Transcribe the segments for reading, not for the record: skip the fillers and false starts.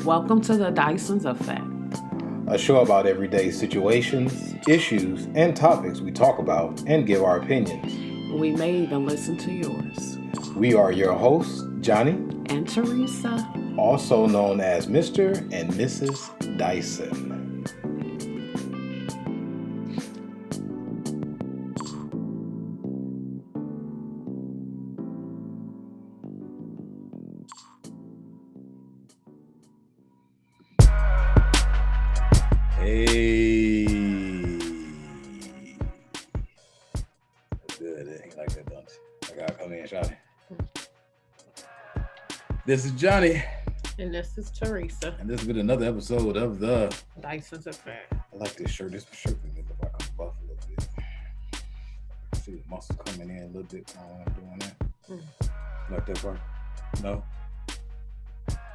Welcome to the DYSON'S Effect, a show about everyday situations, issues, and topics we talk about and give our opinions. We may even listen to yours. We are your hosts, Johnny and Teresa, also known as Mr. and Mrs. Dyson. Hey. That's good. It ain't like that, don't you? I gotta come in, Shawty. This is Johnny. And this is Teresa. And this has been another episode of the DYSON'S Effect. I like this shirt. This shirt makes me look like I'm buff a little bit. See the muscles coming in a little bit when I'm doing that. Like that part? No?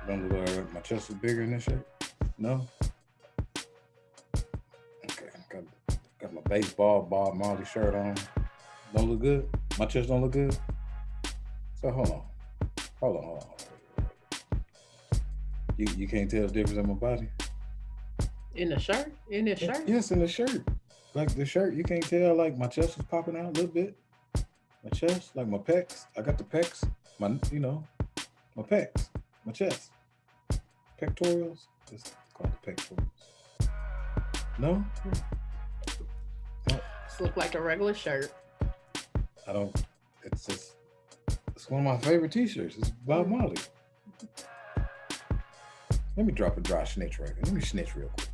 Don't look like my chest is bigger in this shirt? No? Okay. Got my baseball Bob Marley shirt on. Don't look good? My chest don't look good? So hold on. You can't tell the difference in my body? In the shirt? In this shirt? Yes, in the shirt. Like the shirt, you can't tell, like my chest is popping out a little bit. My chest, like my pecs. I got the pecs. My pecs. My chest. Pectorials. It's called the pectorials. No? This look like a regular shirt. It's one of my favorite t-shirts. It's Bob Marley. Let me drop a dry snitch right here. Let me snitch real quick,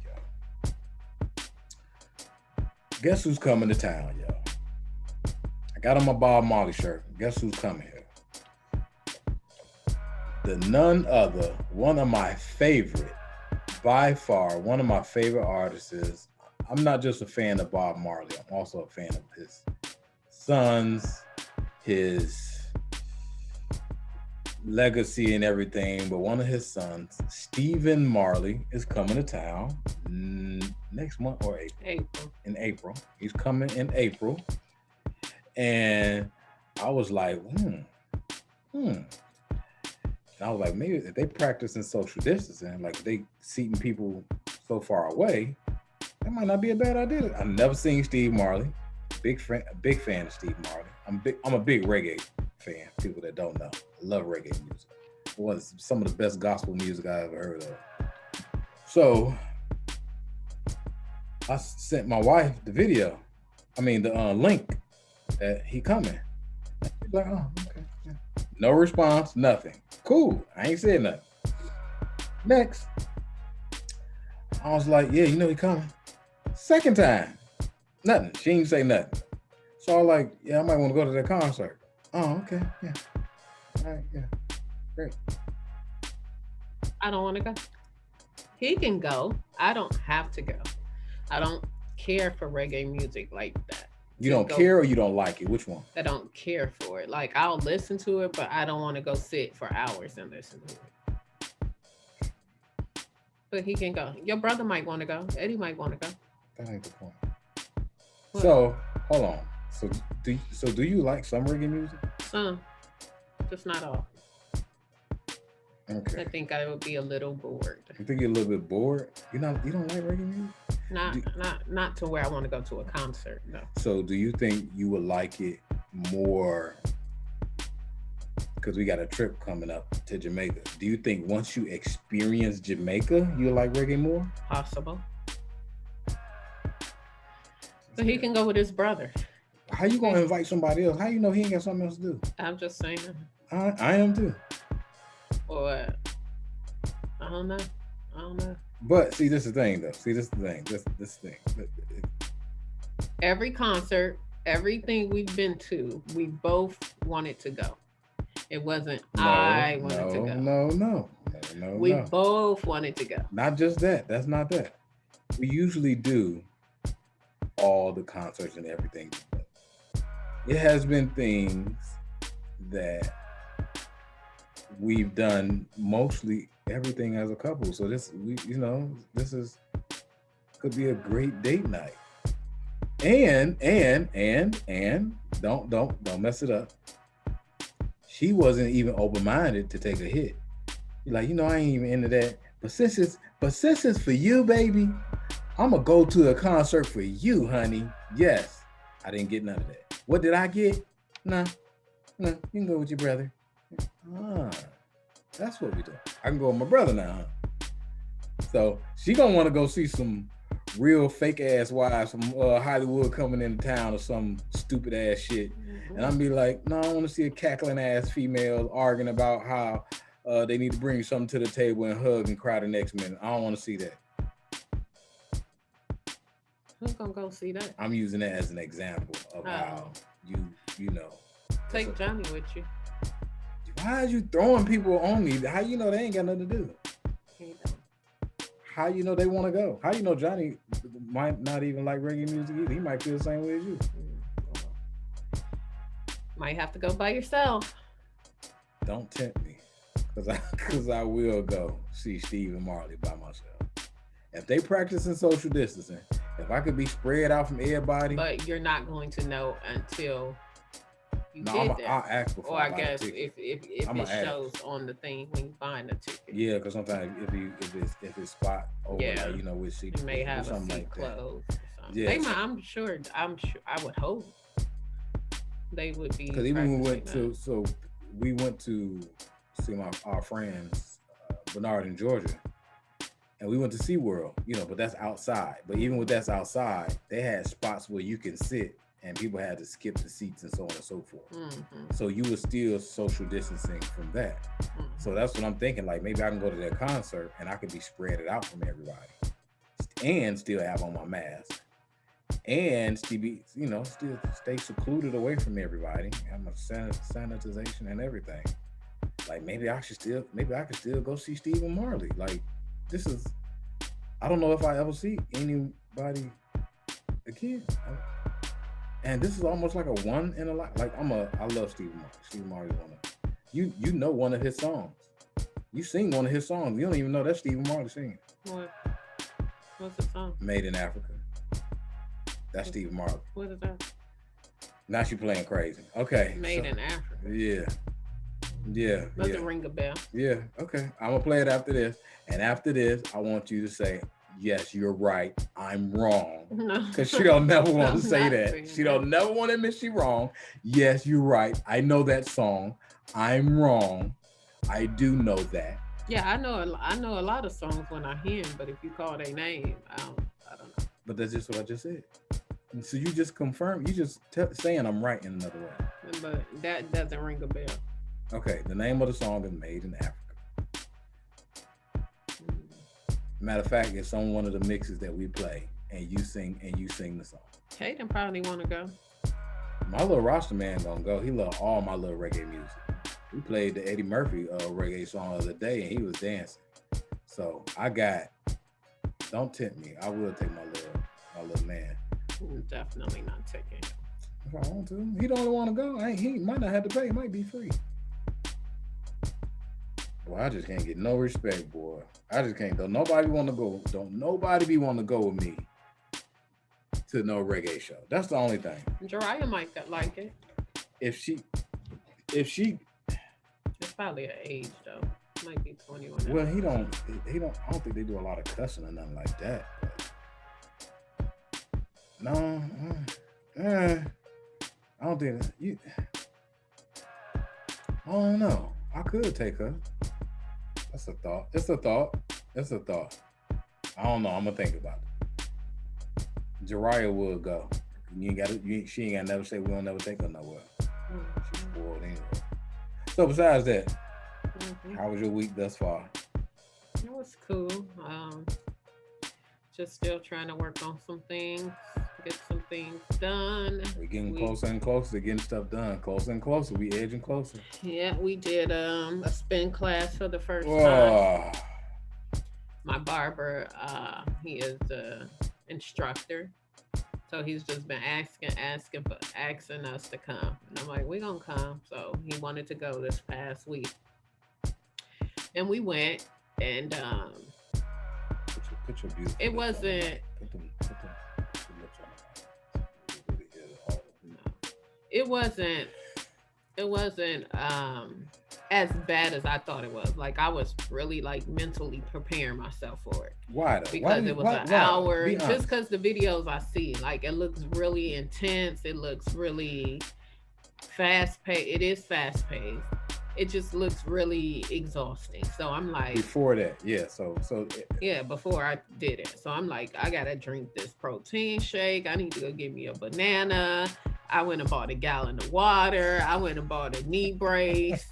y'all. Guess who's coming to town, y'all? I got on my Bob Marley shirt. Guess who's coming here? The none other, one of my favorite, by far, one of my favorite artists is, I'm not just a fan of Bob Marley, I'm also a fan of his sons, his legacy and everything, but one of his sons, Stephen Marley, is coming to town next month or April. In April. He's coming in April. And I was like, And I was like, maybe if they practicing social distancing, like they seating people so far away, that might not be a bad idea. I've never seen Steve Marley. A big fan of Steve Marley. I'm a big reggae fan. People that don't know, I love reggae music. It was some of the best gospel music I ever heard of. So I sent my wife the video. The link that he coming. She's like, oh, okay. Yeah. No response, nothing. Cool. I ain't said nothing. Next, I was like, yeah, he coming. Second time, nothing. She didn't say nothing. So I was like, yeah, I might want to go to that concert. Oh, okay. Yeah. All right. Yeah. Great. I don't want to go. He can go. I don't have to go. I don't care for reggae music like that. You don't care or you don't like it? Which one? I don't care for it. Like, I'll listen to it, but I don't want to go sit for hours and listen to it. But he can go. Your brother might want to go. Eddie might want to go. That ain't the point. What? So, hold on. So do you like some reggae music? Some. Just not all. Okay. I think I would be a little bored. You think you're a little bit bored? You don't like reggae music? Not to where I want to go to a concert, no. So do you think you would like it more, because we got a trip coming up to Jamaica? Do you think once you experience Jamaica, you'll like reggae more? Possible. So he can go with his brother. How you gonna invite somebody else? How you know he ain't got something else to do? I'm just saying. I am too. Or I don't know. But see, this is the thing, though. This thing. Every concert, everything we've been to, we both wanted to go. It wasn't I wanted to go. No. We both wanted to go. Not just that. That's not that. We usually do all the concerts and everything. It has been things that we've done mostly everything as a couple. So this could be a great date night. And don't mess it up. She wasn't even open-minded to take a hit. You're like, I ain't even into that. But since it's for you, baby, I'm gonna go to a concert for you, honey. Yes, I didn't get none of that. What did I get? Nah, you can go with your brother. Ah, that's what we do. I can go with my brother now, huh? So she gonna want to go see some real fake ass wives from Hollywood coming into town or some stupid ass shit, and I'm be like, no, I want to see a cackling ass female arguing about how they need to bring something to the table and hug and cry the next minute. I don't want to see that. Who's gonna go see that? I'm using that as an example of how you know. Take Johnny with you. Why are you throwing people on me? How you know they ain't got nothing to do? How you know they want to go? How you know Johnny might not even like reggae music either? He might feel the same way as you. Might have to go by yourself. Don't tempt me, because I will go see Steve and Marley by myself. If they practicing social distancing, if I could be spread out from everybody. But you're not going to know until you get there. I'll ask before. Or I guess if it shows on the thing when you find the ticket. Yeah, because sometimes if it's spot over, like, you know, which seat you may have a seat like closed. Yeah, I'm sure. I would hope they would be. Because even we went to see our friends Bernard in Georgia. And we went to SeaWorld, you know, but that's outside. But even with that's outside, they had spots where you can sit and people had to skip the seats and so on and so forth. Mm-hmm. So you were still social distancing from that. Mm-hmm. So that's what I'm thinking. Like, maybe I can go to their concert and I could be spread it out from everybody and still have on my mask and still be, you know, still stay secluded away from everybody. Have my sanitization and everything. Like, maybe I could still go see Steve and Marley. Like, I don't know if I ever see anybody again. And this is almost like a one in a lot. Like, I love Steve Marley. Steve Marley's you know one of his songs. You sing one of his songs. You don't even know that's Steve Marley singing. What? What's the song? Made in Africa. That's Steve Marley. What is that? Now she playing crazy. Okay. Made in Africa. Yeah. Doesn't ring a bell. Yeah, okay. I'm gonna play it after this. And after this, I want you to say, yes, you're right. I'm wrong. No. Because she don't never want to say that. She don't never want to admit she's wrong. Yes, you're right. I know that song. I'm wrong. I do know that. Yeah, I know a lot of songs when I hear them, but if you call their name, I don't know. But that's just what I just said. And so you just confirm, you just saying I'm right in another way. But that doesn't ring a bell. Okay, the name of the song is Made in Africa. Matter of fact, it's on one of the mixes that we play, and you sing the song. Hayden probably want to go. My little roster man gonna go. He love all my little reggae music. We played the Eddie Murphy reggae song the other day, and he was dancing. So don't tempt me. I will take my little man. Definitely not taking him. If I want to, he don't want to go. He might not have to pay. It might be free. Boy, I just can't get no respect, boy. I just can't. Don't nobody want to go. Don't nobody be want to go with me to no reggae show. That's the only thing. Jariah might like it. If she. It's probably an age though. Might be 21. Well, he don't. I don't think they do a lot of cussing or nothing like that. But no. I don't think you. I don't know. I could take her. That's a thought. It's a thought. I don't know. I'm gonna think about it. Jariah would go. She ain't gotta never say we don't never take her nowhere. She's spoiled anyway. So besides that, how was your week thus far? It was cool. Just still trying to work on some things. Get some things done. We're getting closer and closer to getting stuff done. Closer and closer. We edging closer. Yeah, we did a spin class for the first time. My barber, he is the instructor. So he's just been asking us to come. And I'm like, we're going to come. So he wanted to go this past week. And we went and put your beautiful it wasn't it wasn't as bad as I thought it was. Like I was really like mentally preparing myself for it. Why though? Because it was an hour. Be just because the videos I see, like it looks really intense. It looks really fast paced. It is fast paced. It just looks really exhausting. So I'm like, before that, yeah. yeah, before I did it. So I'm like, I gotta drink this protein shake. I need to go get me a banana. I went and bought a gallon of water. I went and bought a knee brace.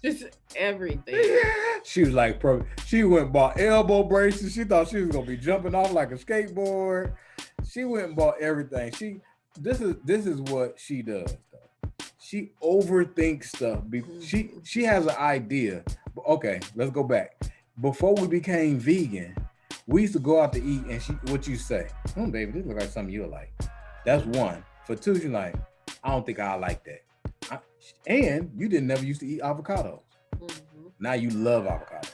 Just everything. She was like, she went and bought elbow braces. She thought she was gonna be jumping off like a skateboard. She went and bought everything. This is what she does though. She overthinks stuff. She has an idea. Okay, let's go back. Before we became vegan, we used to go out to eat, and what you say? Baby, this looks like something you'll like. That's one. For two, she's like, I don't think I like that. And you never used to eat avocados. Mm-hmm. Now you love avocados.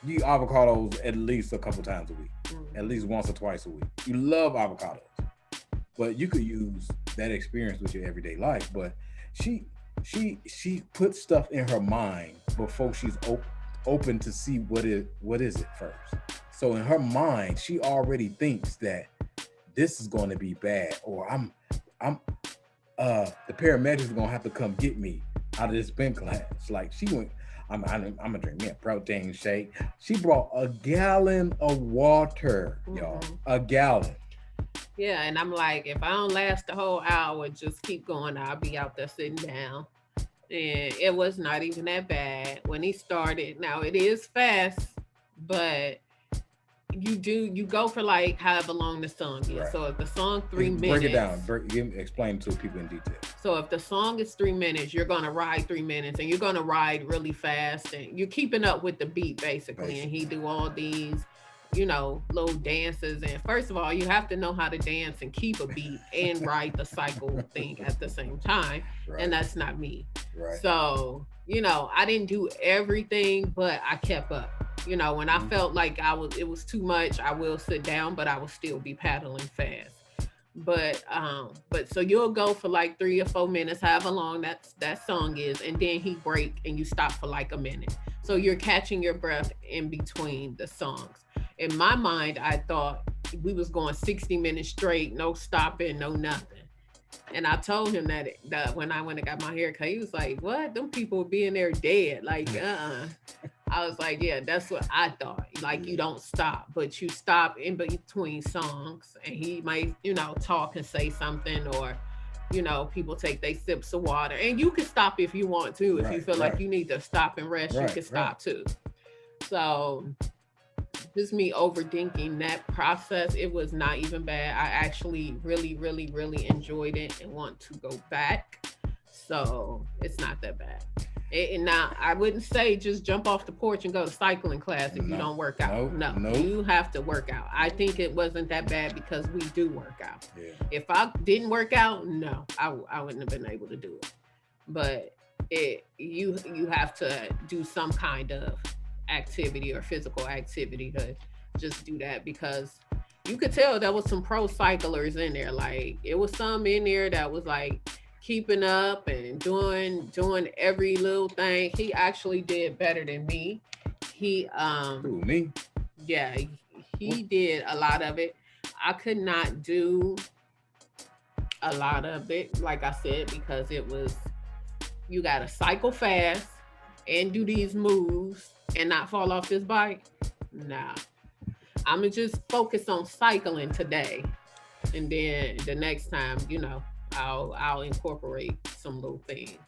You eat avocados at least a couple times a week, at least once or twice a week. You love avocados, but you could use that experience with your everyday life. But she puts stuff in her mind before she's open to see what is it first. So in her mind, she already thinks that this is going to be bad, or the paramedics are gonna have to come get me out of this spin class. Like she went, I'm gonna drink me a protein shake. She brought a gallon of water, y'all. A gallon. Yeah, and I'm like, if I don't last the whole hour, just keep going. I'll be out there sitting down. And it was not even that bad when he started. Now it is fast, but you go for like however long the song is. Right. So if the song 3 minutes, break it down. Explain to people in detail. So if the song is 3 minutes, you're gonna ride 3 minutes, and you're gonna ride really fast, and you're keeping up with the beat basically. And he do all these, little dances. And first of all, you have to know how to dance and keep a beat and ride the cycle thing at the same time. Right. And that's not me. Right. So I didn't do everything, but I kept up. When I felt like it was too much, I will sit down, but I will still be paddling fast. But so you'll go for like 3 or 4 minutes, however long that song is, and then he break and you stop for like a minute. So you're catching your breath in between the songs. In my mind, I thought we was going 60 minutes straight, no stopping, no nothing. And I told him that when I went and got my hair cut, he was like, what? Them people would be in there dead. Like, I was like, yeah, that's what I thought. Like, you don't stop, but you stop in between songs, and he might, talk and say something, or, people take their sips of water. And you can stop if you want to. If you feel like you need to stop and rest, you can stop too. So just me overthinking that process, it was not even bad. I actually really, really, really enjoyed it and want to go back. So it's not that bad. And now I wouldn't say just jump off the porch and go to cycling class if you don't work out. No, you have to work out. I think it wasn't that bad because we do work out. Yeah. If I didn't work out, no, I wouldn't have been able to do it. But you have to do some kind of activity or physical activity to just do that, because you could tell there was some pro cyclers in there. Like it was some in there that was like keeping up and doing every little thing. He actually did better than me. Me? Yeah, he did a lot of it. I could not do a lot of it, like I said, because you gotta cycle fast and do these moves and not fall off this bike. Nah, I'm gonna just focus on cycling today, and then the next time, I'll incorporate some little things.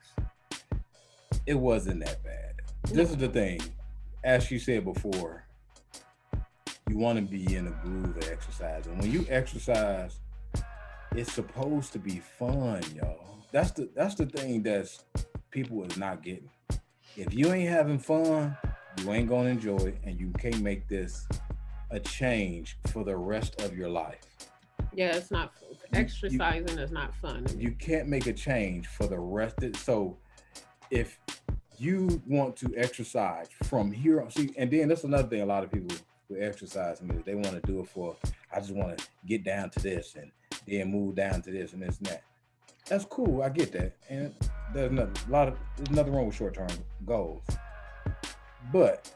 It wasn't that bad. This is the thing. As you said before, you want to be in a groove of exercise. And when you exercise, it's supposed to be fun, y'all. That's the thing that's people is not getting. If you ain't having fun, you ain't gonna enjoy it, and you can't make this a change for the rest of your life. Yeah, it's not exercising is not fun. You can't make a change for the rest of it. So if you want to exercise from here on, see, and then that's another thing, a lot of people who exercise, they want to do it for, I just want to get down to this and then move down to this and this and that. That's cool, I get that. And there's nothing wrong with short-term goals. But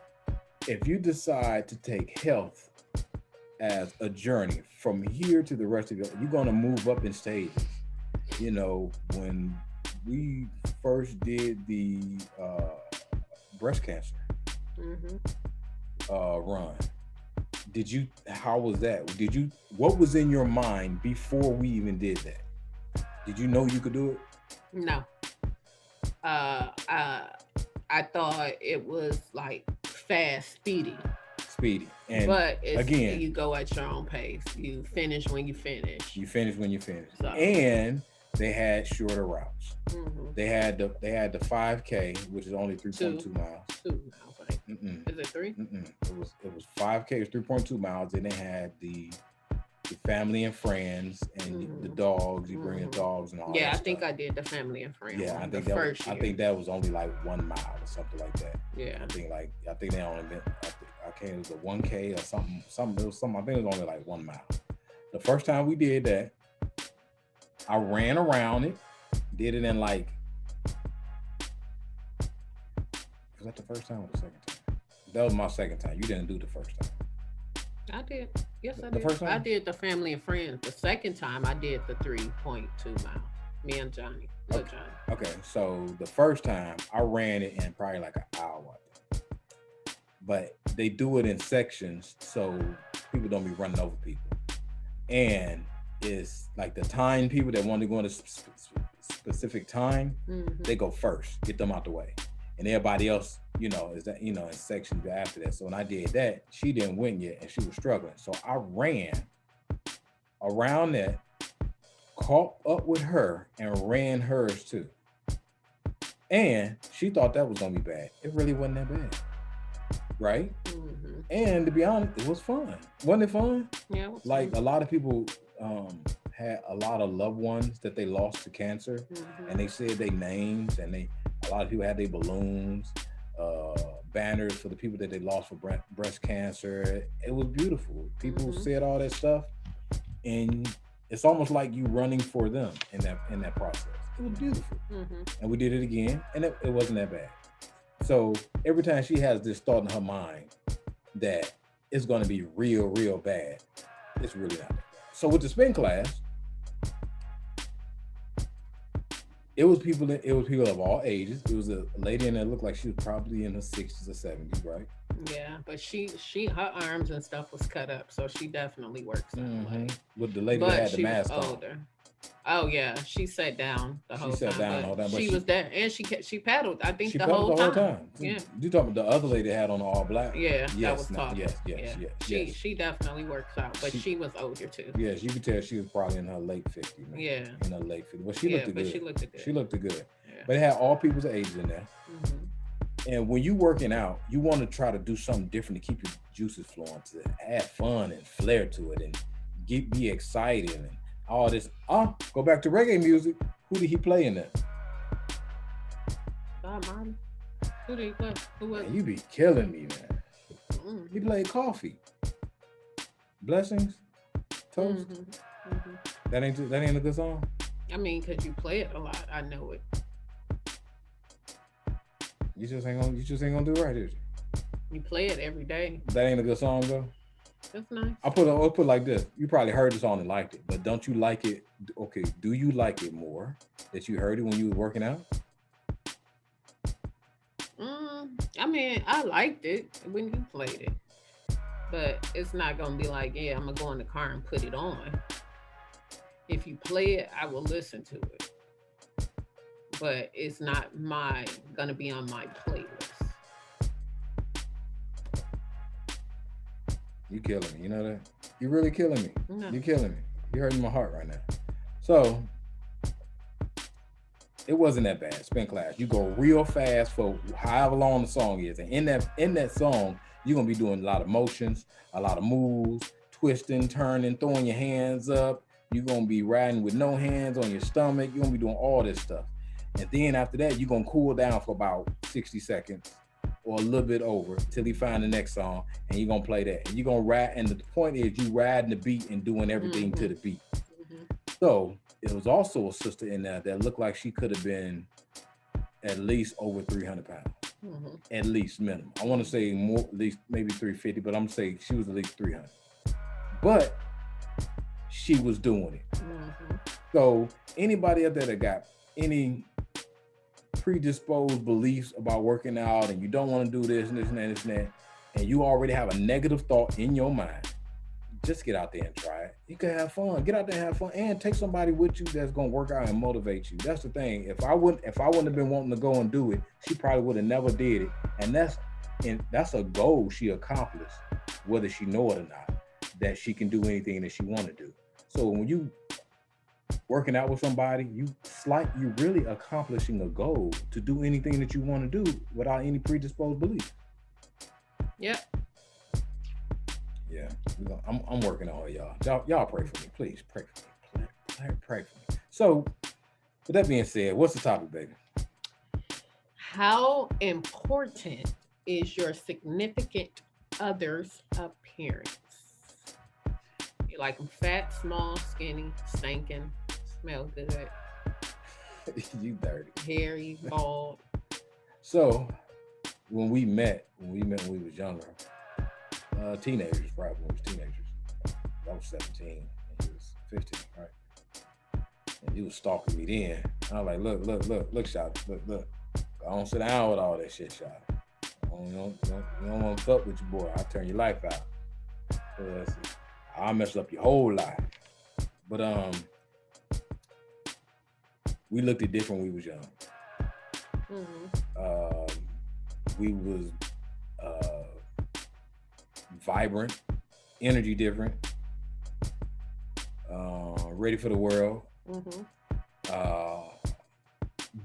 if you decide to take health as a journey from here to the rest of you're going to move up in stages. You know, when we first did the breast cancer run, how was that? What was in your mind before we even did that? Did you know you could do it? No. I thought it was like fast, speedy. And but again, you go at your own pace. You finish when you finish. So. And they had shorter routes. They had the 5K, which is only 3.2 miles. 2 miles, right? Is it 3? It was 5K, it was 3.2 miles. Then they had the family and friends and the dogs. You bring the dogs and all. Yeah, that I think I did the family and friends. Yeah, I think that was only like 1 mile or something like that. Yeah, I think they only been. It was a 1K or something. It was something. I think it was only like 1 mile. The first time we did that, I ran around it. Did it in like. Was that the first time or the second time? That was my second time. You didn't do the first time. I did. Yes, I did. The first time? I did the family and friends. The second time I did the 3.2 mile. Me and Johnny. Okay. Johnny. Okay, so the first time I ran it in probably like an hour. But they do it in sections so people don't be running over people. And it's like the time people that want to go in a specific time, they go first, get them out the way. And everybody else, in sections after that. So when I did that, she didn't win yet and she was struggling. So I ran around that, caught up with her and ran hers too. And she thought that was going to be bad. It really wasn't that bad. Right? And to be honest, it was fun. Wasn't it fun? Yeah, it was like fun. A lot of people had a lot of loved ones that they lost to cancer, and they said their names, and a lot of people had their balloons, banners for the people that they lost for breast cancer. It was beautiful. People said all that stuff, and it's almost like you running for them in that process. It was beautiful. And we did it again, and it wasn't that bad. So every time she has this thought in her mind that it's going to be real, real bad, it's really not that bad. So with the spin class, it was people of all ages. It was a lady in there that looked like she was probably in her 60s or 70s, right? Yeah, but her arms and stuff was cut up, so she definitely works that way. With the lady that had the mask on. Older. Oh yeah, she sat down the whole time. But she was there, and she paddled. I think the whole time. Yeah. You talking about the other lady that had on all black? Yeah, that was talking. Yes. She definitely works out, but she was older too. Yes, you could tell she was probably in her late 50s. Yeah, in her late 50s. But she looked good. She looked good. Yeah. But it had all people's ages in there. And when you working out, you want to try to do something different to keep your juices flowing, to add fun and flair to it, and be excited and all this. Go back to reggae music. Who did he play in that? Bob Marley. Who did he play? Who was? Man, you be killing me, man. He played Coffee. Blessings. Toast. That ain't a good song. I mean, cause you play it a lot. I know it. You just ain't gonna do it right, is you? You play it every day. That ain't a good song though. That's nice. I'll put it like this. You probably heard the song and liked it, but don't you like it? Okay, do you like it more that you heard it when you were working out? I mean, I liked it when you played it, but it's not gonna be like, yeah, I'm gonna go in the car and put it on. If you play it, I will listen to it, but it's not gonna be on my playlist. You killing me, you know that? You're really killing me. No. You're killing me. You're hurting my heart right now. So it wasn't that bad. Spin class. You go real fast for however long the song is. And in that song, you're gonna be doing a lot of motions, a lot of moves, twisting, turning, throwing your hands up. You're gonna be riding with no hands on your stomach. You're gonna be doing all this stuff. And then after that, you're gonna cool down for about 60 seconds. Or a little bit over till he find the next song, and you're gonna play that. And you're gonna ride, and the point is you riding the beat and doing everything to the beat. So it was also a sister in there that looked like she could have been at least over 300 pounds. Mm-hmm. At least minimum. I want to say more, at least maybe 350, but I'm saying she was at least 300. But she was doing it. Mm-hmm. So anybody out there that got any predisposed beliefs about working out and you don't want to do this and this and that and this and that, and you already have a negative thought in your mind, just get out there and try it. You can have fun. Get out there and have fun, and take somebody with you that's gonna work out and motivate you. That's the thing. If I wouldn't have been wanting to go and do it, she probably would have never did it. And that's a goal she accomplished, whether she know it or not. That she can do anything that she want to do. So when you working out with somebody, you're really accomplishing a goal to do anything that you want to do without any predisposed belief. Yep. Yeah, I'm working on it, y'all. Y'all pray for me, please. Pray for me. Pray for me. So, with that being said, what's the topic, baby? How important is your significant other's appearance? You like them fat, small, skinny, stinking, smell good. You dirty. Hairy, bald. So, when we met when we was younger, teenagers, probably when we was teenagers. I was 17 and he was 15, right? And he was stalking me then. And I was like, look, shot, look. I don't sit down with all that shit, shot. You don't want to fuck with your boy. I'll turn your life out. I'll mess up your whole life. But we looked at different when we was young. Mm-hmm. We was vibrant, energy different, ready for the world. Mm-hmm.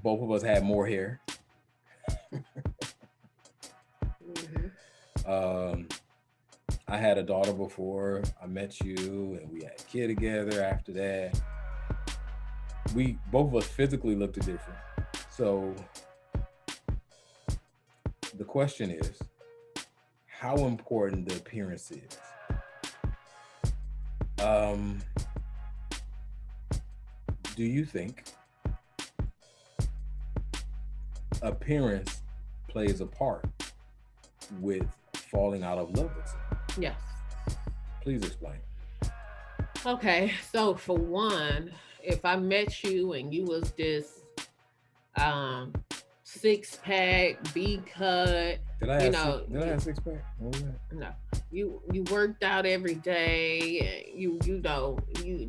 Both of us had more hair. Mm-hmm. I had a daughter before I met you, and we had a kid together after that. Both of us physically looked different. So the question is, how important the appearance is. Do you think appearance plays a part with falling out of love with someone? Yes. Please explain. Okay, so for one, if I met you and you was this 6-pack, B-cut, did I have 6-pack? No. You worked out every day. You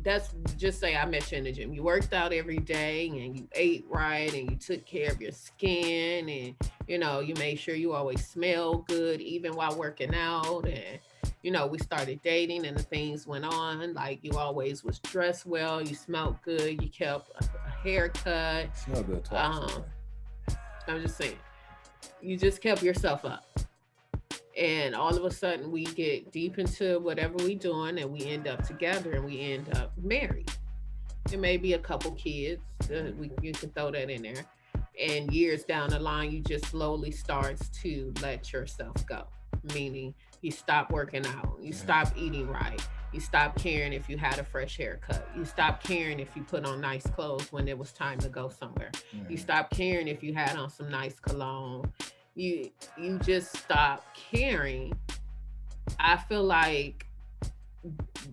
that's just say I met you in the gym. You worked out every day and you ate right and you took care of your skin and you made sure you always smell good even while working out, and we started dating and the things went on. Like you always was dressed well, you smelled good, you kept a haircut. Smell good twice. I'm just saying, you just kept yourself up. And all of a sudden we get deep into whatever we doing and we end up together and we end up married. It may be a couple kids. You can throw that in there. And years down the line, you just slowly starts to let yourself go. Meaning you stop working out. You stop eating right. You stop caring if you had a fresh haircut. You stop caring if you put on nice clothes when it was time to go somewhere. You stop caring if you had on some nice cologne. You just stop caring. I feel like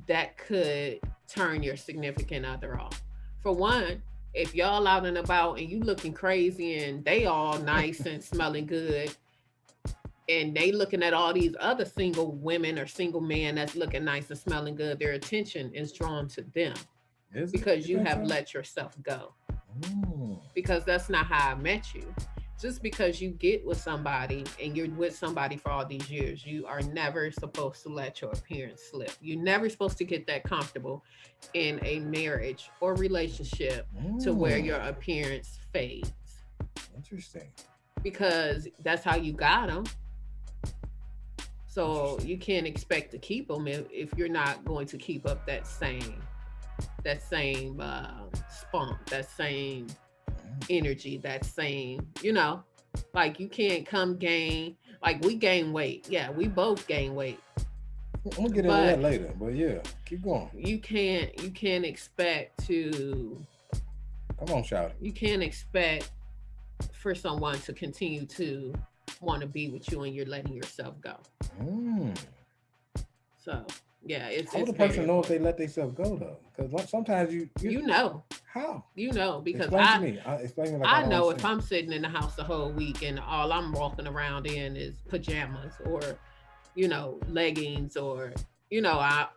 that could turn your significant other off. For one, if y'all out and about and you looking crazy and they all nice and smelling good, and they looking at all these other single women or single men that's looking nice and smelling good, their attention is drawn to them because you have let yourself go. Ooh. Because that's not how I met you. Just because you get with somebody and you're with somebody for all these years, you are never supposed to let your appearance slip. You're never supposed to get that comfortable in a marriage or relationship to where your appearance fades. Interesting. Because that's how you got them. So you can't expect to keep them if you're not going to keep up that same spunk, that same energy, that same, like you can't come gain, like we gain weight. Yeah, we both gain weight. I'm gonna get into that later, but yeah, keep going. You can't expect to. Come on, shout it. You can't expect for someone to continue to want to be with you and you're letting yourself go. So yeah, how would a person know if they let themselves go though? Because sometimes you know how because explain to me. Explain to me. Like I know if I'm sitting in the house the whole week and all I'm walking around in is pajamas or leggings or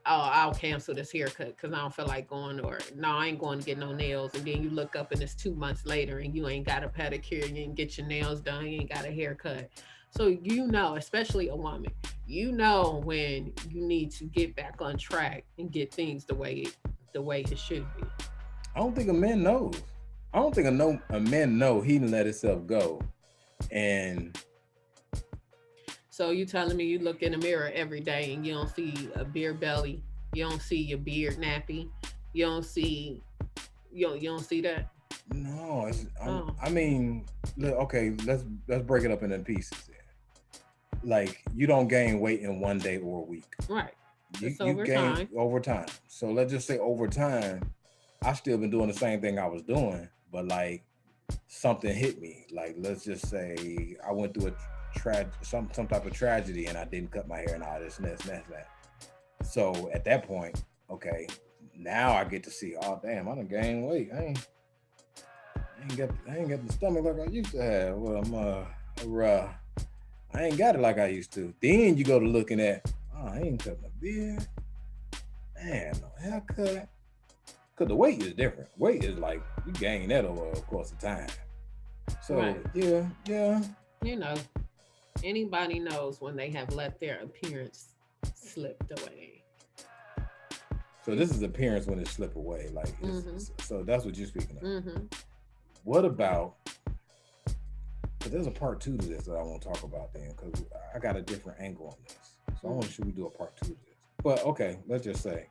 I'll cancel this haircut because I don't feel like going, or no, I ain't going to get no nails. And then you look up and it's 2 months later and you ain't got a pedicure, you ain't get your nails done, you ain't got a haircut. So especially a woman, when you need to get back on track and get things the way it should be. I don't think a man knows. I don't think a man know he didn't let himself go. And so you telling me you look in the mirror every day and you don't see a beer belly, you don't see your beard nappy, you don't see that? No, I mean, okay, let's break it up into pieces. Like you don't gain weight in one day or a week, right? You gain over time. So let's just say over time, I still been doing the same thing I was doing, but like something hit me. Like let's just say I went through some type of tragedy and I didn't cut my hair and all this and that. So at that point, okay, now I get to see, oh damn, I done gained weight. I ain't got the stomach like I used to have. Well, I ain't got it like I used to. Then you go to looking at, oh, I ain't cut my beard. Man, no haircut. Because the weight is different. Weight is like, you gain that over the course of time. So, right. Yeah. Anybody knows when they have let their appearance slip away. So this is appearance when it slip away. Like, so that's what you're speaking of. What about, because there's a part 2 to this that I want to talk about then, because I got a different angle on this. So I want to should we do a part 2 to this. But okay, let's just say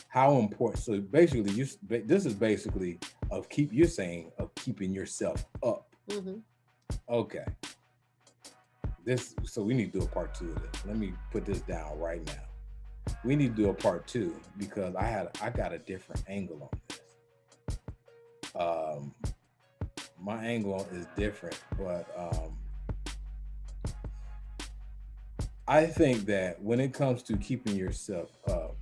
how important. So basically, this is basically you're saying of keeping yourself up. Okay. So we need to do a part 2 of this. Let me put this down right now. We need to do a part 2 because I got a different angle on this. My angle is different, but I think that when it comes to keeping yourself up,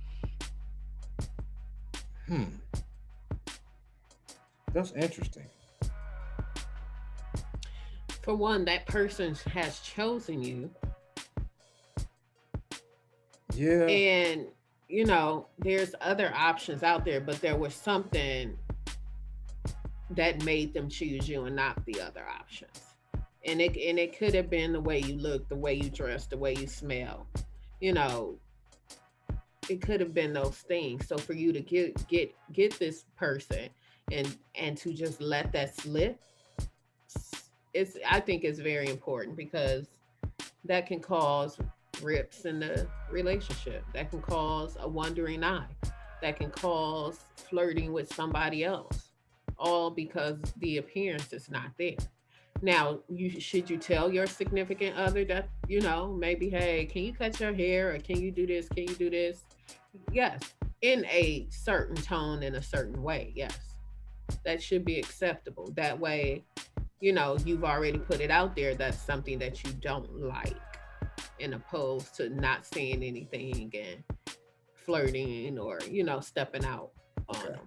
that's interesting. For one, that person has chosen you. Yeah. And, there's other options out there, but there was something that made them choose you and not the other options. And it could have been the way you look, the way you dress, the way you smell. It could have been those things. So for you to get this person and to just let that slip, I think it's very important because that can cause rips in the relationship. That can cause a wandering eye. That can cause flirting with somebody else. All because the appearance is not there. Now, should you tell your significant other that, maybe, hey, can you cut your hair or can you do this? Can you do this? Yes, in a certain tone, in a certain way. Yes, that should be acceptable. That way, you've already put it out there. That's something that you don't like, in opposed to not saying anything and flirting or, stepping out on them.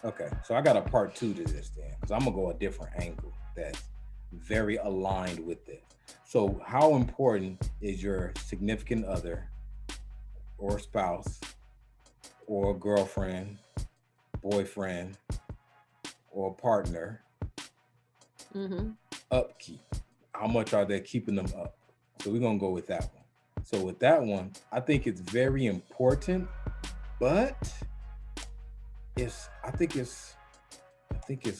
Okay, so I got a part 2 to this then, because I'm going to go a different angle that's very aligned with this. So how important is your significant other or spouse or girlfriend, boyfriend, or partner upkeep? How much are they keeping them up? So we're going to go with that one. So with that one, I think it's very important, but I think it's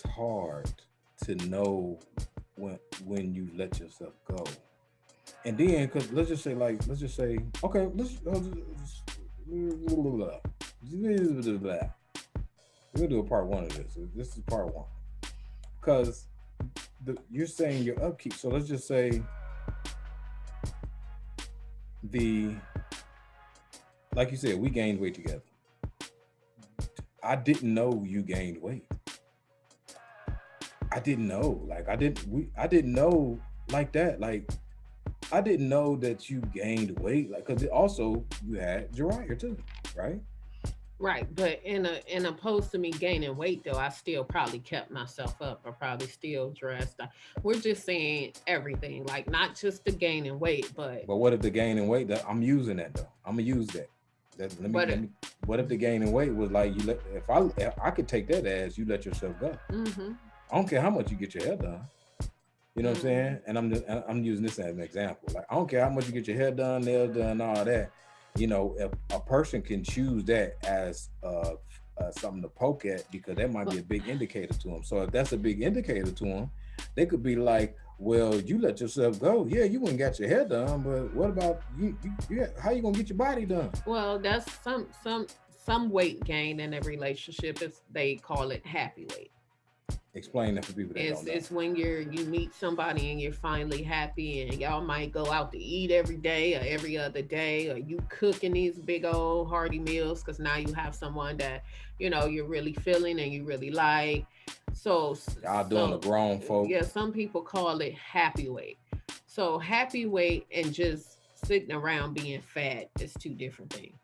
hard to know when you let yourself go. And then, because let's just say, okay, we're gonna do a part 1 of this. This is part 1 because you're saying your upkeep. So let's just say like you said, we gained weight together. I didn't know you gained weight. I didn't know. Like I didn't know like that. Like I didn't know that you gained weight. Like because also you had Jariah too, right? Right, but in opposed to me gaining weight though, I still probably kept myself up. I probably still dressed. We're just saying everything, like not just the gaining weight, but what if the gaining weight? That I'm using that though. I'm gonna use that. Let me. What if the gaining weight was like you let? If I could take that as you let yourself go. Mm-hmm. I don't care how much you get your hair done. You know what I'm saying? And I'm using this as an example. Like I don't care how much you get your hair done, nails done, all that. You know, if a person can choose that as something to poke at because that might be a big indicator to them. So if that's a big indicator to them, they could be like, "Well, you let yourself go. Yeah, you wouldn't got your hair done, but what about you? How you gonna get your body done?" Well, that's some weight gain in a relationship. Is they call it happy weight. Explain that for people that don't know. It's when you meet somebody and you're finally happy and y'all might go out to eat every day or every other day, or you cooking these big old hearty meals because now you have someone that you're really feeling and you really like. So y'all doing a grown folk. Yeah, some people call it happy weight. So happy weight and just sitting around being fat is two different things.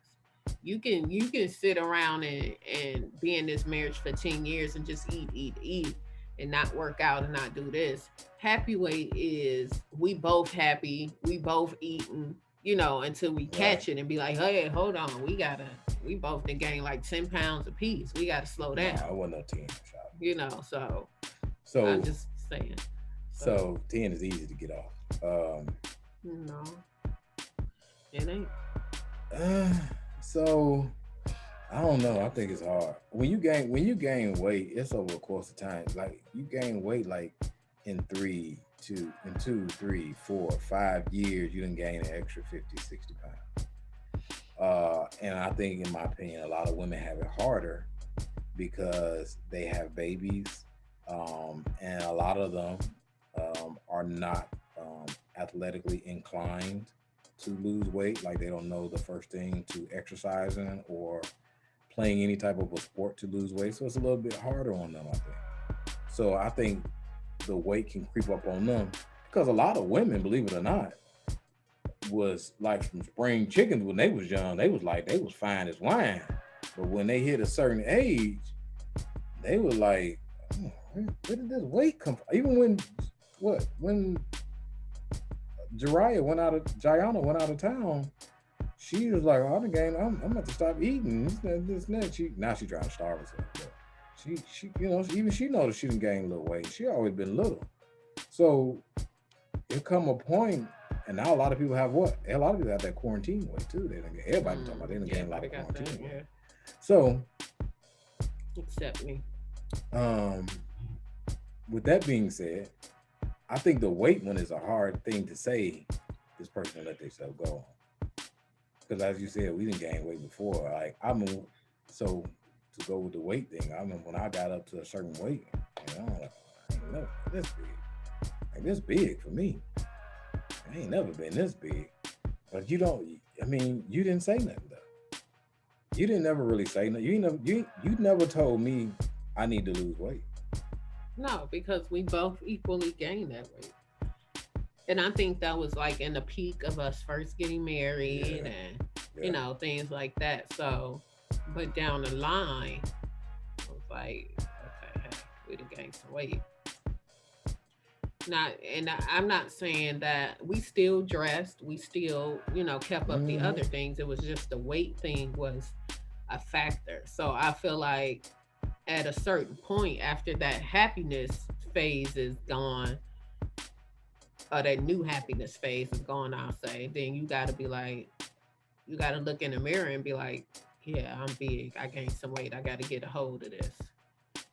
You can sit around and be in this marriage for 10 years and just eat and not work out and not do this. Happy weight is we both happy, we both eating, until we catch it and be like, hey, hold on, we both done gain like 10 pounds apiece. We gotta slow down. I wasn't no 10 shot. So I'm just saying. So 10 is easy to get off. No, it ain't. So I don't know. I think it's hard. When you gain weight, it's over a course of time. Like you gain weight like in 2, 3, 4, 5 years, you done gain an extra 50, 60 pounds. And I think in my opinion, a lot of women have it harder because they have babies. And a lot of them are not athletically inclined to lose weight. Like they don't know the first thing to exercising or playing any type of a sport to lose weight. So it's a little bit harder on them, I think. So I think the weight can creep up on them because a lot of women, believe it or not, was like from spring chickens when they was young. They was fine as wine. But when they hit a certain age, they were like, oh, where did this weight come from? Even when Jariah went out of town, she was like, oh, I'm about to stop eating. This. Now she's trying to starve herself. But she even she noticed she didn't gain a little weight. She always been little. So it come a point, and now a lot of people have what? A lot of people have that quarantine weight too. Everybody talking about they didn't gain a lot of quarantine weight. So except me. With that being said, I think the weight one is a hard thing to say. This person let themselves go on, because as you said, we didn't gain weight before. Like so to go with the weight thing. I remember when I got up to a certain weight, I'm like, I ain't never been this big. Like this big for me. I ain't never been this big. But you didn't say nothing though. You didn't ever really say nothing. You never told me I need to lose weight. No, because we both equally gained that weight. And I think that was like in the peak of us first getting married and, things like that. So, but down the line, I was like, okay, hey, we done gained some weight. I'm not saying that we still dressed, we still, kept up the other things. It was just the weight thing was a factor. So I feel like at a certain point after that happiness phase is gone, or that new happiness phase is gone, I'll say, then you got to be like, you got to look in the mirror and be like, yeah, I'm big. I gained some weight. I got to get a hold of this.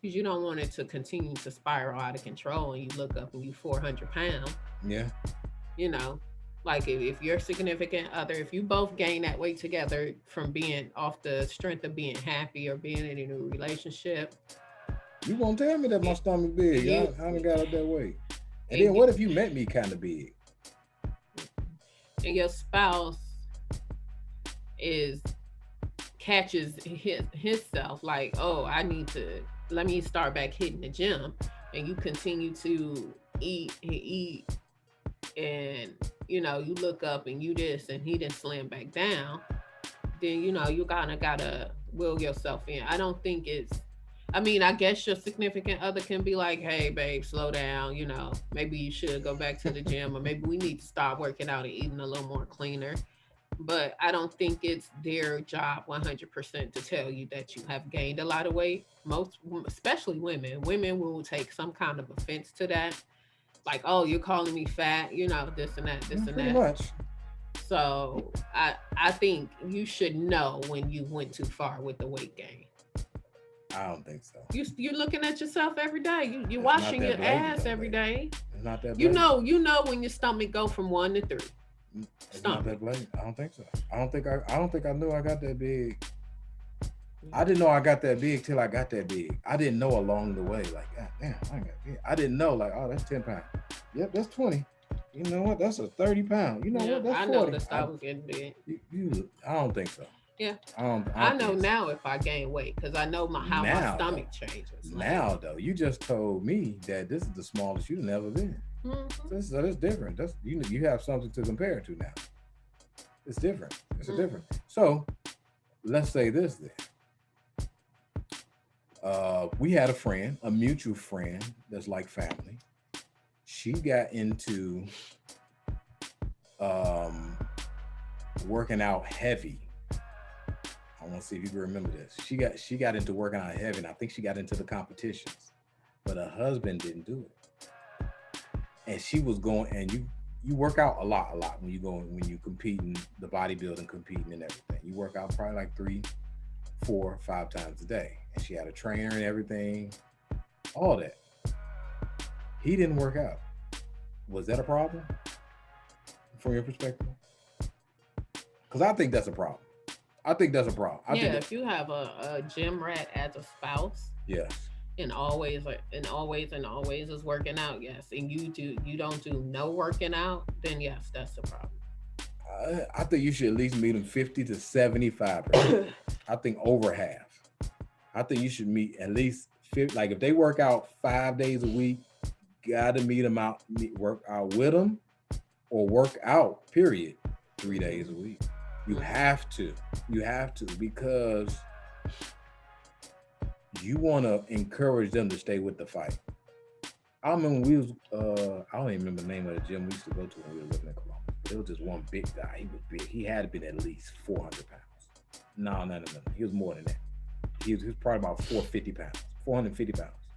Because you don't want it to continue to spiral out of control and you look up and you 400 pounds. Yeah. Like if your significant other, if you both gain that weight together from being off the strength of being happy or being in a new relationship. You won't tell me that my stomach big. I done got up that way. And then what if you met me kind of big? And your spouse is catches himself like, oh, let me start back hitting the gym, and you continue to eat and eat, and you look up and you this and he didn't slam back down, then you kind of gotta will yourself in. I don't think it's, I mean, I guess your significant other can be like, hey babe, slow down, maybe you should go back to the gym, or maybe we need to start working out and eating a little more cleaner. But I don't think it's their job 100% to tell you that you have gained a lot of weight. Most, especially women will take some kind of offense to that, like, oh, you're calling me fat, this and that, this and Pretty that. much. So I think you should know when you went too far with the weight gain. I don't think so. You're looking at yourself every day. You're washing your ass every day. It's not that blatant. You know when your stomach go from 1 to 3. It's not that blatant. I don't think so. I don't think I knew I got that big. I didn't know I got that big till I got that big. I didn't know along the way. Like, God damn, I got big. I didn't know, like, oh, that's 10 pounds. Yep, that's 20. You know what? That's a 30 pound. You know what? That's 40. I noticed I was getting big. I don't think so. Yeah. I know now if I gain weight, because I know how my stomach changes. Now, though, you just told me that this is the smallest you've ever been. Mm-hmm. So that's different. That's you have something to compare to now. It's different. It's different. So let's say this then. We had a friend, a mutual friend that's like family. She got into working out heavy. I want to see if you can remember this. She got into working out heavy, and I think she got into the competitions, but her husband didn't do it. And she was going, and you work out a lot when you competing, the bodybuilding, competing and everything. You work out probably like 3, 4, 5 times a day. And she had a trainer and everything, all that. He didn't work out. Was that a problem from your perspective? Because I think that's a problem. I think that's a problem. If you have a gym rat as a spouse, yes, and always is working out, yes, and you don't do no working out, then yes, that's the problem. I think you should at least meet them 50 to 75%. I think over half. I think you should meet at least 50. Like if they work out 5 days a week, gotta work out with them, or work out, period, 3 days a week. You have to, because you want to encourage them to stay with the fight. I remember we was, I don't even remember the name of the gym we used to go to when we were living in Columbus. There was just one big guy. He was big. He had been at least 400 pounds. No. He was more than that. He was probably about 450 pounds, 450 pounds.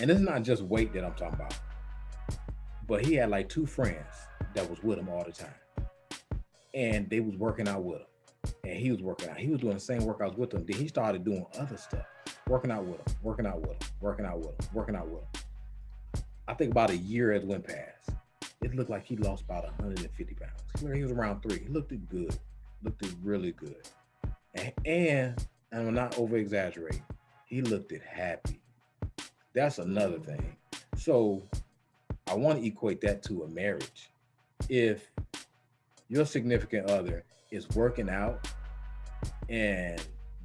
And it's not just weight that I'm talking about, but he had like 2 friends that was with him all the time. And they was working out with him. And he was working out. He was doing the same workouts with them. Then he started doing other stuff. Working out with him. I think about a year as went past. It looked like he lost about 150 pounds. He was around 3. He looked good. Looked really good. And I'm not over exaggerating, he looked happy. That's another thing. So I want to equate that to a marriage. If your significant other is working out and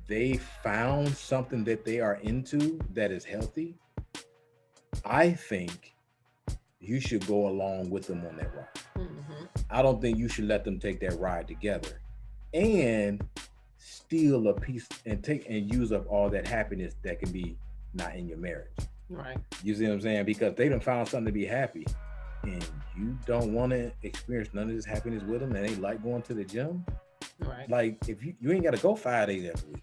they found something that they are into that is healthy, I think you should go along with them on that ride. Mm-hmm. I don't think you should let them take that ride together and steal a piece and use up all that happiness that can be not in your marriage. Right. You see what I'm saying? Because they done found something to be happy, and you don't want to experience none of this happiness with them, and they like going to the gym. Right. Like if you ain't got to go 5 days every week.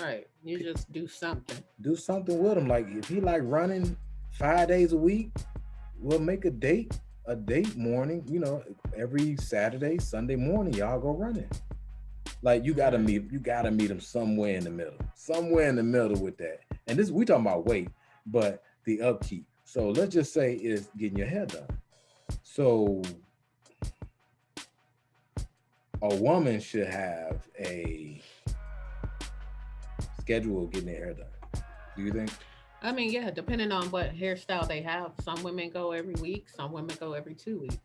Right. You just do something. Do something with him. Like if he like running 5 days a week, we'll make a date morning. Every Saturday, Sunday morning, y'all go running. Like you gotta meet him somewhere in the middle with that. And this, we talking about weight, but the upkeep. So let's just say is getting your hair done. So a woman should have a schedule of getting their hair done. Do you think? I mean, yeah, depending on what hairstyle they have. Some women go every week, some women go every 2 weeks.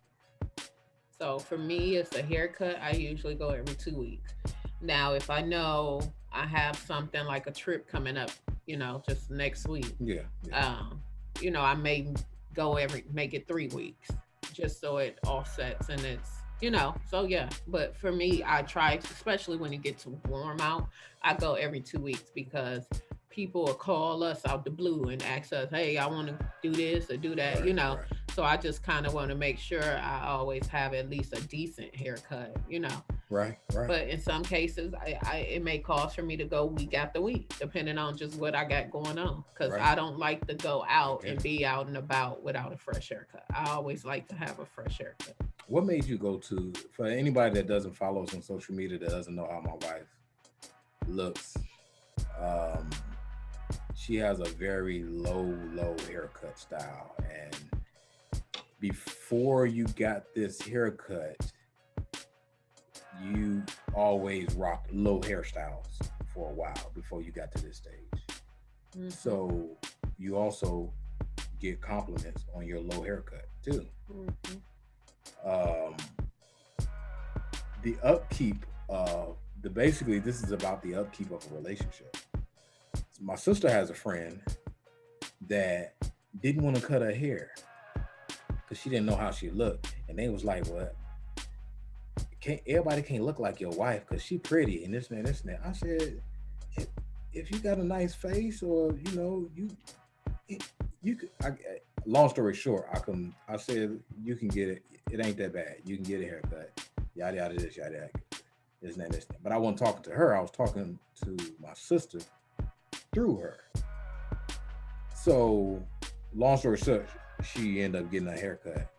So for me, it's a haircut. I usually go every 2 weeks. Now, if I know I have something like a trip coming up, just next week, Yeah, yeah. um, I may make it 3 weeks just so it offsets and so yeah. But for me, I try, especially when it gets warm out, I go every 2 weeks because people will call us out the blue and ask us, hey, I want to do this or do that, Right, right, so I just kind of want to make sure I always have at least a decent haircut. right, right, But in some cases, it may cause for me to go week after week, depending on just what I got going on. Because right. I don't like to go I out get and it. be out and about without a fresh haircut. I always like to have a fresh haircut. What made you go to, for anybody that doesn't follow us on social media that doesn't know how my wife looks, um, she has a very low haircut style. And before you got this haircut, you always rocked low hairstyles for a while before you got to this stage. Mm-hmm. So you also get compliments on your low haircut too. Mm-hmm. Um, the upkeep of the basically this is about the upkeep of a relationship. So my sister has a friend that didn't want to cut her hair because she didn't know how she looked, and they was like, "Well, can't everybody can't look like your wife because she pretty and this and this and that." I said, if, if you got a nice face or you could. Long story short, I said you can get it. It ain't that bad. You can get a haircut. Yada yada this yada yada. This and that, this and that. But I wasn't talking to her. I was talking to my sister through her. So, long story short, she ended up getting a haircut,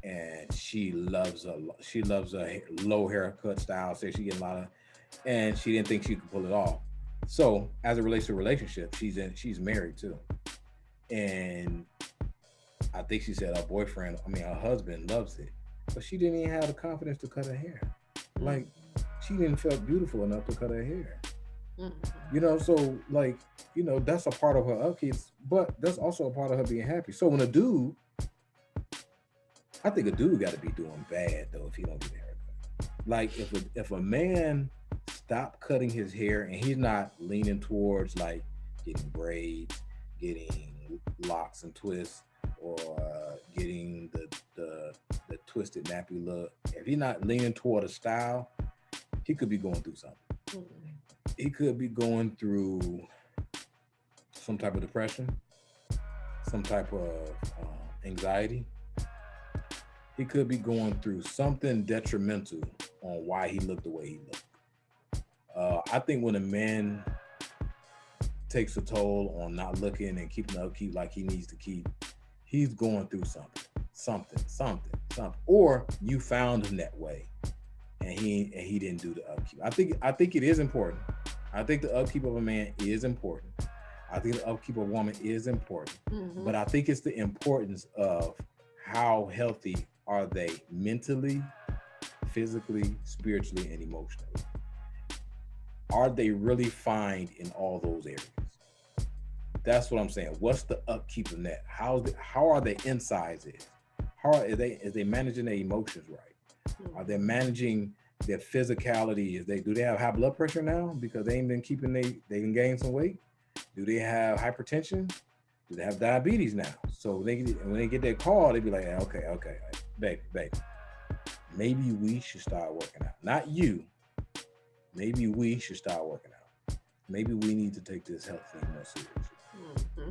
and she loves a low haircut style. Says she get a lot of, and she didn't think she could pull it off. So, as it relates to relationship, she's married too, and I think she said her husband loves it, but she didn't even have the confidence to cut her hair. Like, she didn't feel beautiful enough to cut her hair. So like, that's a part of her upkeep, but that's also a part of her being happy. So when I think a dude got to be doing bad though if he don't get a haircut. Like if a man stop cutting his hair and he's not leaning towards like getting braids, getting locks and twists, or getting the twisted nappy look. If he's not leaning toward a style, he could be going through something. He could be going through some type of depression, some type of anxiety. He could be going through something detrimental on why he looked the way he looked. I think when a man takes a toll on not looking and keeping the upkeep like he needs to keep, he's going through something. Or you found him that way, and he didn't do the upkeep. I think it is important. I think the upkeep of a man is important. I think the upkeep of a woman is important. Mm-hmm. But I think it's the importance of how healthy are they mentally, physically, spiritually, and emotionally. Are they really fine in all those areas? That's what I'm saying. What's the upkeep in that? How are their insides is? How are they managing their emotions right? Mm-hmm. Are they managing their physicality? Do they have high blood pressure now because they ain't been keeping they can gain some weight? Do they have hypertension? Do they have diabetes now? So when they get that call, they be like, okay, baby, maybe we should start working out. Not you. Maybe we should start working out. Maybe we need to take this health thing more seriously. Mm-hmm.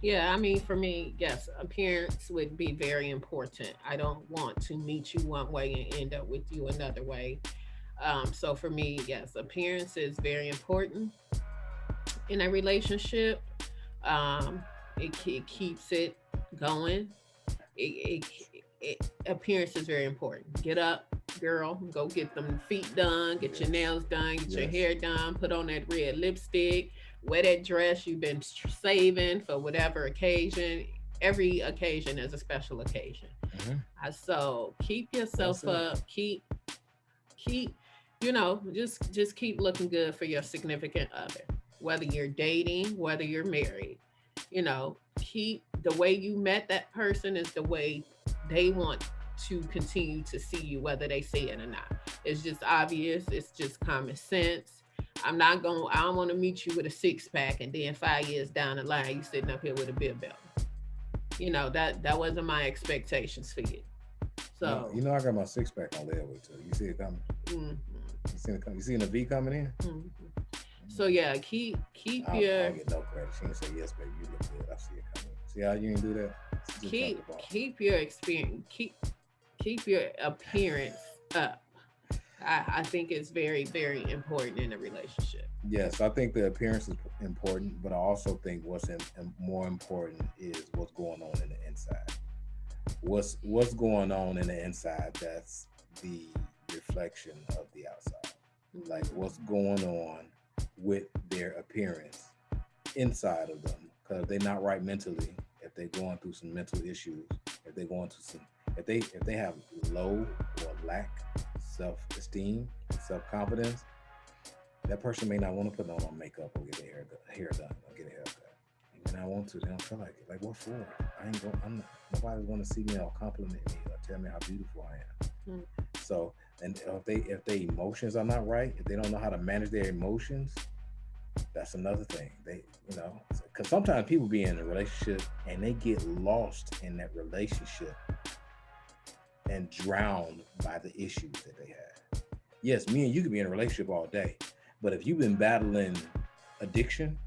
Yeah, I mean, for me, yes, appearance would be very important. I don't want to meet you one way and end up with you another way. So for me, yes, appearance is very important in a relationship. Um, it keeps it going. Appearance is very important. Get up, girl, go get them feet done, get your nails done, get your hair done, put on that red lipstick, wear that dress you've been saving for whatever occasion. Every occasion is a special occasion. So keep yourself up. Keep just keep looking good for your significant other, whether you're dating, whether you're married. Keep the way you met that person is the way they want to continue to see you, whether they say it or not. It's just obvious. It's just common sense. I don't want to meet you with a six pack and then 5 years down the line, you sitting up here with a beer belly. That wasn't my expectations for you. So, I got my six pack on there with too. You see it coming? Mm-hmm. You seen the V coming in? Mm-hmm. So yeah, keep I your. don't get no credit. She didn't say yes, baby. You look good. I see it coming. See how you didn't do that? Keep your experience. Keep your appearance up. I think it's very, very important in a relationship. Yes, I think the appearance is important, but I also think what's more important is what's going on in the inside. What's going on in the inside? That's the reflection of the outside. Mm-hmm. Like what's going on with their appearance inside of them, because they're not right mentally. If they're going through some mental issues, if they're going through some, if they have low or lack self-esteem, self-confidence, that person may not want to put on makeup or get their hair done or get a haircut. They may not want to. They don't feel like it. Like what for? Nobody's going to see me or compliment me or tell me how beautiful I am. So, and if they emotions are not right, if they don't know how to manage their emotions, that's another thing. They, because sometimes people be in a relationship and they get lost in that relationship and drowned by the issues that they have. Yes, me and you could be in a relationship all day, but if you've been battling addiction,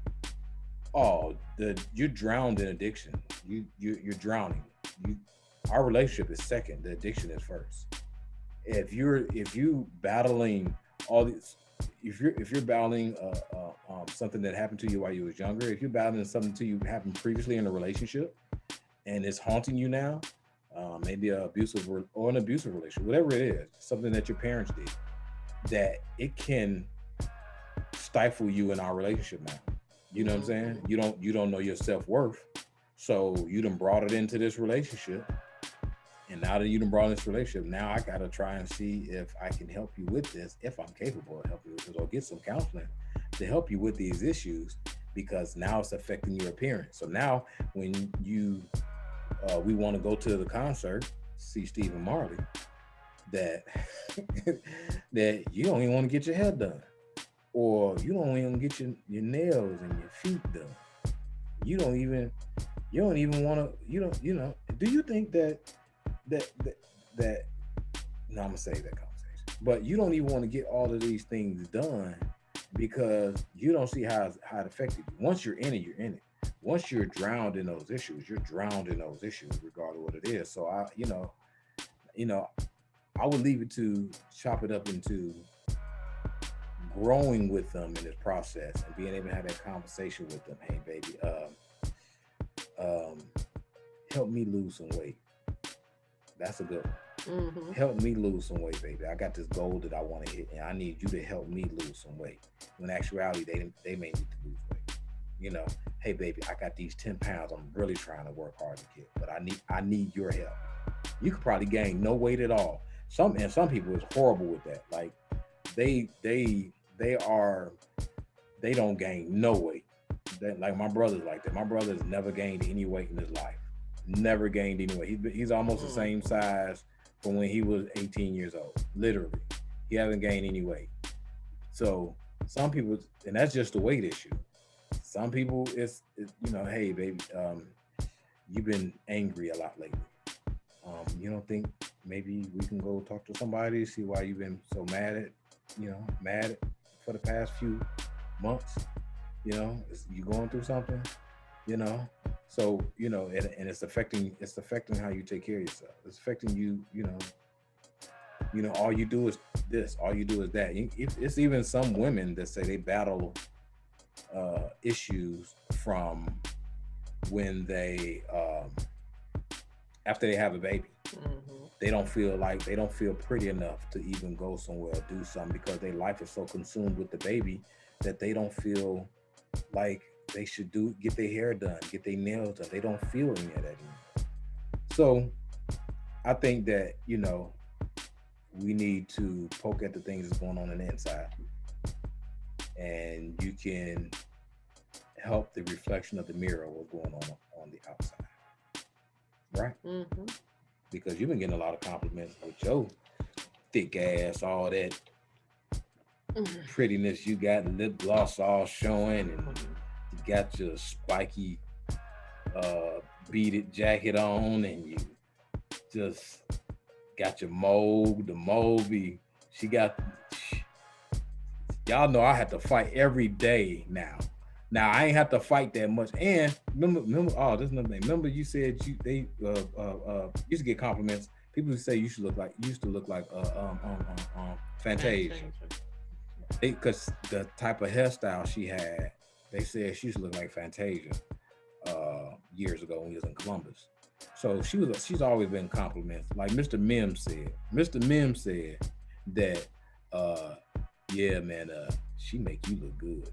you're drowned in addiction. You're drowning. Our relationship is second. The addiction is first. If you battling all these, if you're battling something that happened to you while you was younger, if you're battling something to you happened previously in a relationship, and it's haunting you now, maybe an abusive relationship, whatever it is, something that your parents did, that it can stifle you in our relationship now. You know what I'm saying? You don't know your self-worth, so you done brought it into this relationship. And now that you done brought in this relationship, now I got to try and see if I can help you with this, if I'm capable of helping you with this, or get some counseling to help you with these issues, because now it's affecting your appearance. So now when we want to go to the concert, see Stephen Marley, that you don't even want to get your hair done, or you don't even get your nails and your feet done. You don't even want to, do you think that no, I'm gonna save that conversation. But you don't even want to get all of these things done because you don't see how it affected you. Once you're in it, you're in it. Once you're drowned in those issues, you're drowned in those issues, regardless of what it is. So I would leave it to chop it up into growing with them in this process and being able to have that conversation with them. Hey, baby, help me lose some weight. That's a good one. Mm-hmm. Help me lose some weight, baby. I got this goal that I want to hit, and I need you to help me lose some weight. In actuality, they may need to lose weight. Hey, baby, I got these 10 pounds I'm really trying to work hard to get, but I need your help. You could probably gain no weight at all. Some people is horrible with that. Like they don't gain no weight. Like my brother's like that. My brother's never gained any weight in his life. Never gained any weight. He's almost the same size from when he was 18 years old. Literally, he hasn't gained any weight. So some people, and that's just a weight issue. Some people, it's hey baby, you've been angry a lot lately. You don't think maybe we can go talk to somebody, see why you've been so mad for the past few months? You going through something? So, and it's affecting how you take care of yourself. It's affecting you, all you do is this, all you do is that. It's even some women that say they battle issues from when they, after they have a baby. Mm-hmm. They don't feel pretty enough to even go somewhere or do something because their life is so consumed with the baby that they don't feel like they should get their hair done, get their nails done. They don't feel any of that anymore. So I think that, we need to poke at the things that's going on the inside, and you can help the reflection of the mirror what's going on the outside. Right? Mm-hmm. because you've been getting a lot of compliments with your thick ass, all that prettiness you got, lip gloss all showing, and you got your spiky beaded jacket on, and you just got your the mold be, y'all know I have to fight every day now. Now I ain't have to fight that much. And remember, oh, this is another thing. Remember you said they used to get compliments. People say you used to look like Fantasia. Because the type of hairstyle she had, they said she used to look like Fantasia years ago when he was in Columbus. So she's always been compliments. Like Mr. Mims said. Mr. Mims said that yeah, man, she make you look good.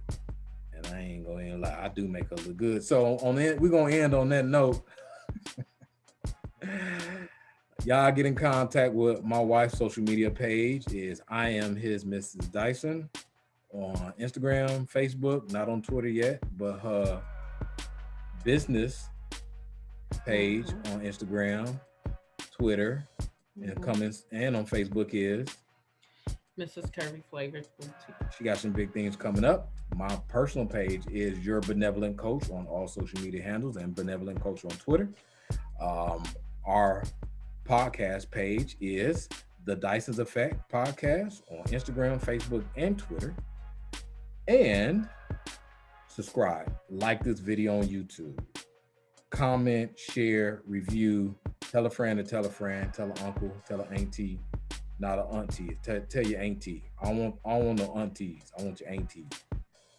And I ain't gonna lie, I do make her look good. So on that, we're gonna end on that note. Y'all get in contact with my wife's social media page is I am his Mrs. Dyson on Instagram, Facebook, not on Twitter yet, but her business page on Instagram, Twitter, and comments, and on Facebook is Mrs. Curvy Flavors Boutique. She got some big things coming up. My personal page is Your Benevolent Coach on all social media handles and Benevolent Coach on Twitter. Our podcast page is The Dyson's Effect Podcast on Instagram, Facebook, and Twitter. And subscribe, like this video on YouTube, comment, share, review, tell a friend to tell a friend, tell an uncle, tell an auntie, not an auntie, tell your auntie. I don't want no aunties, I want your auntie.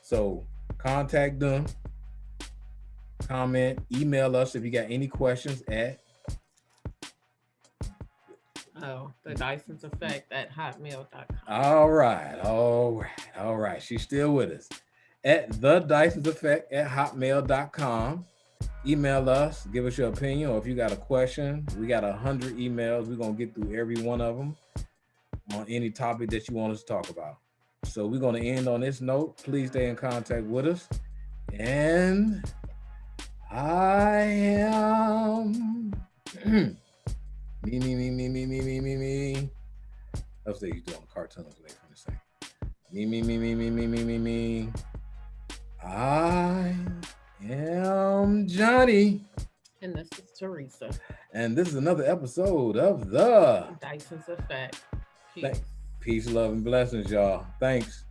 So contact them, comment, email us if you got any questions at the Dyson's Effect at hotmail.com. All right. She's still with us. At the Dyson's Effect at hotmail.com. Email us, give us your opinion, or if you got a question, we got 100 emails. We're going to get through every one of them on any topic that you want us to talk about. So we're going to end on this note. Please stay in contact with us. And I am... Me. That's what you do on the cartoons. Wait for me to say. Me. I am Johnny. And this is Teresa. And this is another episode of the Dyson's Effect. Peace, love, and blessings, y'all. Thanks.